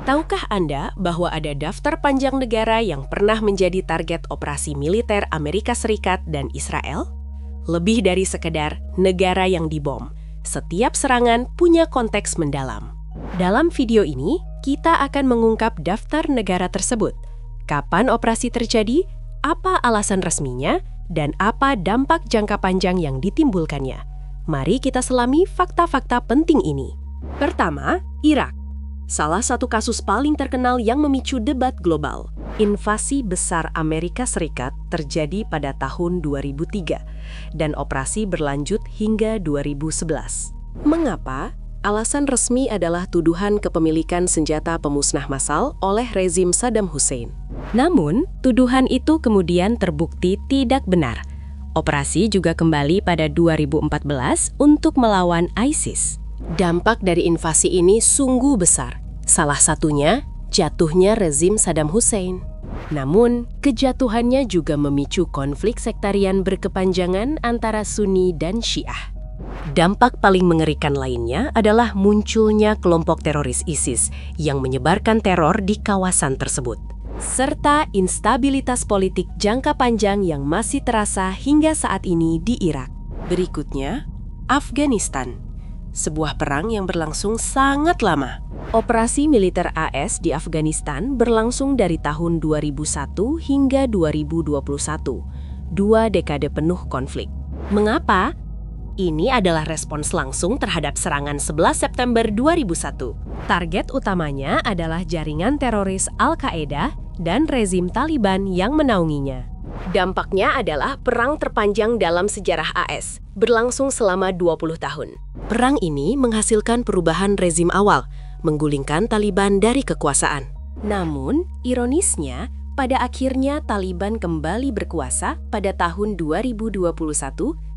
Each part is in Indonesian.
Tahukah Anda bahwa ada daftar panjang negara yang pernah menjadi target operasi militer Amerika Serikat dan Israel? Lebih dari sekedar negara yang dibom, setiap serangan punya konteks mendalam. Dalam video ini, kita akan mengungkap daftar negara tersebut, kapan operasi terjadi, apa alasan resminya, dan apa dampak jangka panjang yang ditimbulkannya. Mari kita selami fakta-fakta penting ini. Pertama, Irak. Salah satu kasus paling terkenal yang memicu debat global. Invasi besar Amerika Serikat terjadi pada tahun 2003 dan operasi berlanjut hingga 2011. Mengapa? Alasan resmi adalah tuduhan kepemilikan senjata pemusnah massal oleh rezim Saddam Hussein. Namun, tuduhan itu kemudian terbukti tidak benar. Operasi juga kembali pada 2014 untuk melawan ISIS. Dampak dari invasi ini sungguh besar. Salah satunya, jatuhnya rezim Saddam Hussein. Namun, kejatuhannya juga memicu konflik sektarian berkepanjangan antara Sunni dan Syiah. Dampak paling mengerikan lainnya adalah munculnya kelompok teroris ISIS yang menyebarkan teror di kawasan tersebut, serta instabilitas politik jangka panjang yang masih terasa hingga saat ini di Irak. Berikutnya, Afghanistan. Sebuah perang yang berlangsung sangat lama. Operasi militer AS di Afghanistan berlangsung dari tahun 2001 hingga 2021, 2 dekade penuh konflik. Mengapa? Ini adalah respons langsung terhadap serangan 11 September 2001. Target utamanya adalah jaringan teroris Al-Qaeda dan rezim Taliban yang menaunginya. Dampaknya adalah perang terpanjang dalam sejarah AS, berlangsung selama 20 tahun. Perang ini menghasilkan perubahan rezim awal, menggulingkan Taliban dari kekuasaan. Namun, ironisnya, pada akhirnya Taliban kembali berkuasa pada tahun 2021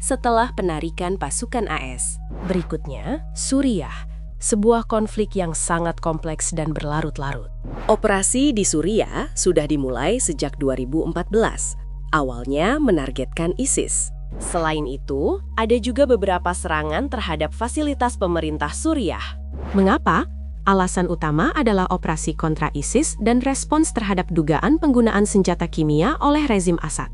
setelah penarikan pasukan AS. Berikutnya, Suriah, sebuah konflik yang sangat kompleks dan berlarut-larut. Operasi di Suriah sudah dimulai sejak 2014. Awalnya menargetkan ISIS. Selain itu, ada juga beberapa serangan terhadap fasilitas pemerintah Suriah. Mengapa? Alasan utama adalah operasi kontra ISIS dan respons terhadap dugaan penggunaan senjata kimia oleh rezim Assad.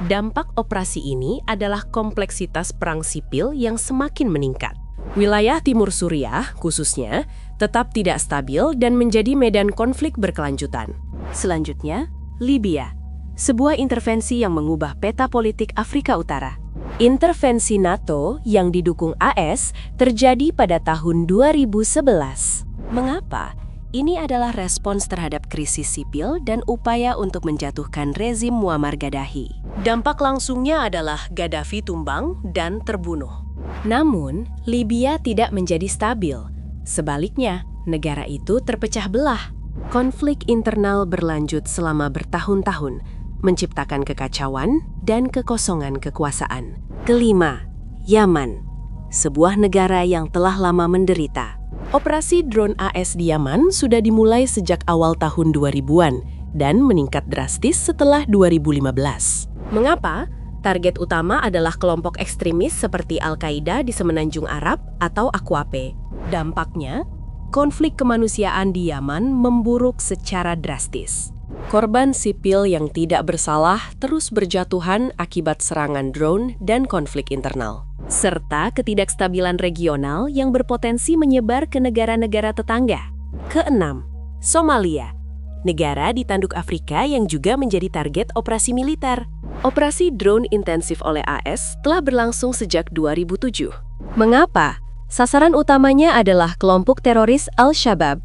Dampak operasi ini adalah kompleksitas perang sipil yang semakin meningkat. Wilayah timur Suriah, khususnya, tetap tidak stabil dan menjadi medan konflik berkelanjutan. Selanjutnya, Libya. Sebuah intervensi yang mengubah peta politik Afrika Utara. Intervensi NATO yang didukung AS terjadi pada tahun 2011. Mengapa? Ini adalah respons terhadap krisis sipil dan upaya untuk menjatuhkan rezim Muammar Gaddafi. Dampak langsungnya adalah Gaddafi tumbang dan terbunuh. Namun, Libya tidak menjadi stabil. Sebaliknya, negara itu terpecah belah. Konflik internal berlanjut selama bertahun-tahun, menciptakan kekacauan dan kekosongan kekuasaan. Kelima, Yaman, sebuah negara yang telah lama menderita. Operasi drone AS di Yaman sudah dimulai sejak awal tahun 2000-an dan meningkat drastis setelah 2015. Mengapa? Target utama adalah kelompok ekstremis seperti Al-Qaeda di Semenanjung Arab atau AQP. Dampaknya, konflik kemanusiaan di Yaman memburuk secara drastis. Korban sipil yang tidak bersalah terus berjatuhan akibat serangan drone dan konflik internal, serta ketidakstabilan regional yang berpotensi menyebar ke negara-negara tetangga. Keenam, Somalia, negara di tanduk Afrika yang juga menjadi target operasi militer. Operasi drone intensif oleh AS telah berlangsung sejak 2007. Mengapa? Sasaran utamanya adalah kelompok teroris Al-Shabaab.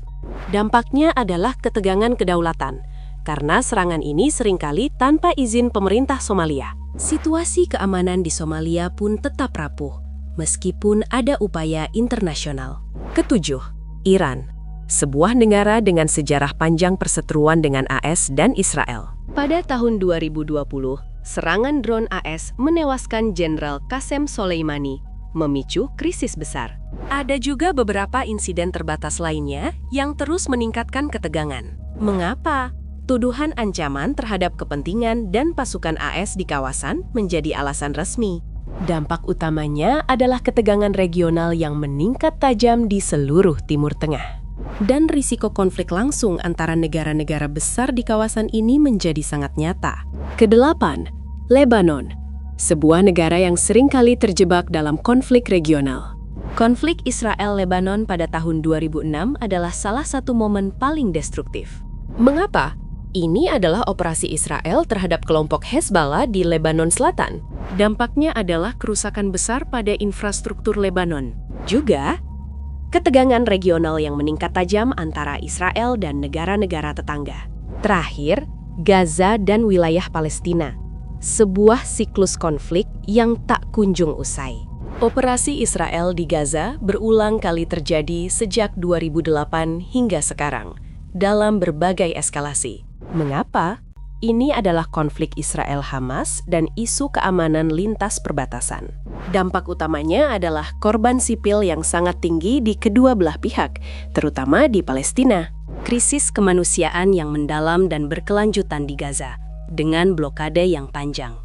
Dampaknya adalah ketegangan kedaulatan, karena serangan ini seringkali tanpa izin pemerintah Somalia. Situasi keamanan di Somalia pun tetap rapuh, meskipun ada upaya internasional. Ketujuh, Iran, sebuah negara dengan sejarah panjang perseteruan dengan AS dan Israel. Pada tahun 2020, serangan drone AS menewaskan Jenderal Qasem Soleimani, memicu krisis besar. Ada juga beberapa insiden terbatas lainnya yang terus meningkatkan ketegangan. Mengapa? Tuduhan ancaman terhadap kepentingan dan pasukan AS di kawasan menjadi alasan resmi. Dampak utamanya adalah ketegangan regional yang meningkat tajam di seluruh Timur Tengah. Dan risiko konflik langsung antara negara-negara besar di kawasan ini menjadi sangat nyata. Kedelapan, Lebanon, sebuah negara yang seringkali terjebak dalam konflik regional. Konflik Israel-Lebanon pada tahun 2006 adalah salah satu momen paling destruktif. Mengapa? Ini adalah operasi Israel terhadap kelompok Hezbollah di Lebanon Selatan. Dampaknya adalah kerusakan besar pada infrastruktur Lebanon. Juga, ketegangan regional yang meningkat tajam antara Israel dan negara-negara tetangga. Terakhir, Gaza dan wilayah Palestina. Sebuah siklus konflik yang tak kunjung usai. Operasi Israel di Gaza berulang kali terjadi sejak 2008 hingga sekarang, dalam berbagai eskalasi. Mengapa? Ini adalah konflik Israel-Hamas dan isu keamanan lintas perbatasan. Dampak utamanya adalah korban sipil yang sangat tinggi di kedua belah pihak, terutama di Palestina. Krisis kemanusiaan yang mendalam dan berkelanjutan di Gaza, dengan blokade yang panjang.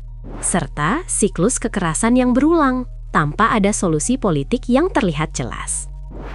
Serta siklus kekerasan yang berulang, tanpa ada solusi politik yang terlihat jelas.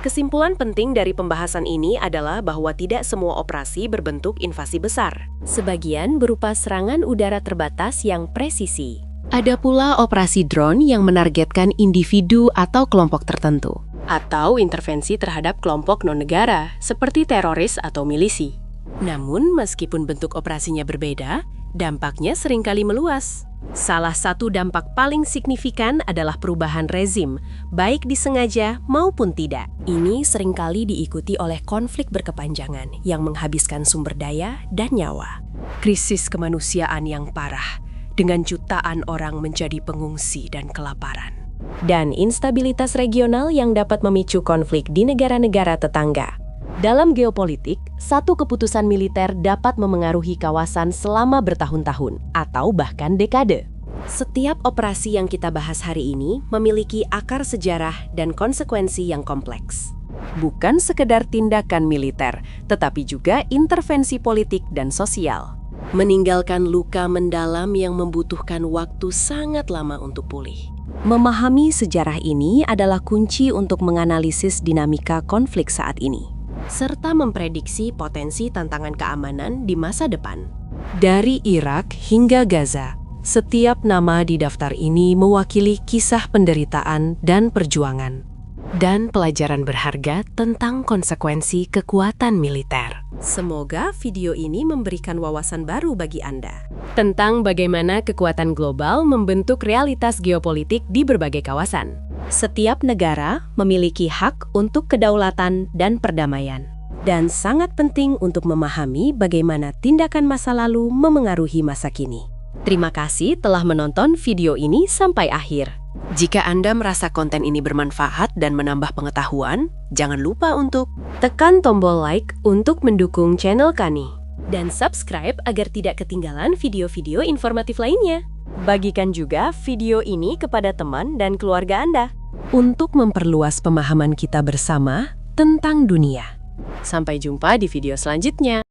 Kesimpulan penting dari pembahasan ini adalah bahwa tidak semua operasi berbentuk invasi besar. Sebagian berupa serangan udara terbatas yang presisi. Ada pula operasi drone yang menargetkan individu atau kelompok tertentu. Atau intervensi terhadap kelompok non-negara, seperti teroris atau milisi. Namun, meskipun bentuk operasinya berbeda, dampaknya seringkali meluas. Salah satu dampak paling signifikan adalah perubahan rezim, baik disengaja maupun tidak. Ini seringkali diikuti oleh konflik berkepanjangan yang menghabiskan sumber daya dan nyawa. Krisis kemanusiaan yang parah, dengan jutaan orang menjadi pengungsi dan kelaparan. Dan instabilitas regional yang dapat memicu konflik di negara-negara tetangga. Dalam geopolitik, satu keputusan militer dapat memengaruhi kawasan selama bertahun-tahun atau bahkan dekade. Setiap operasi yang kita bahas hari ini memiliki akar sejarah dan konsekuensi yang kompleks. Bukan sekedar tindakan militer, tetapi juga intervensi politik dan sosial. Meninggalkan luka mendalam yang membutuhkan waktu sangat lama untuk pulih. Memahami sejarah ini adalah kunci untuk menganalisis dinamika konflik saat ini, serta memprediksi potensi tantangan keamanan di masa depan. Dari Irak hingga Gaza, setiap nama di daftar ini mewakili kisah penderitaan dan perjuangan, dan pelajaran berharga tentang konsekuensi kekuatan militer. Semoga video ini memberikan wawasan baru bagi Anda tentang bagaimana kekuatan global membentuk realitas geopolitik di berbagai kawasan. Setiap negara memiliki hak untuk kedaulatan dan perdamaian. Dan sangat penting untuk memahami bagaimana tindakan masa lalu memengaruhi masa kini. Terima kasih telah menonton video ini sampai akhir. Jika Anda merasa konten ini bermanfaat dan menambah pengetahuan, jangan lupa untuk tekan tombol like untuk mendukung channel kami. Dan subscribe agar tidak ketinggalan video-video informatif lainnya. Bagikan juga video ini kepada teman dan keluarga Anda untuk memperluas pemahaman kita bersama tentang dunia. Sampai jumpa di video selanjutnya.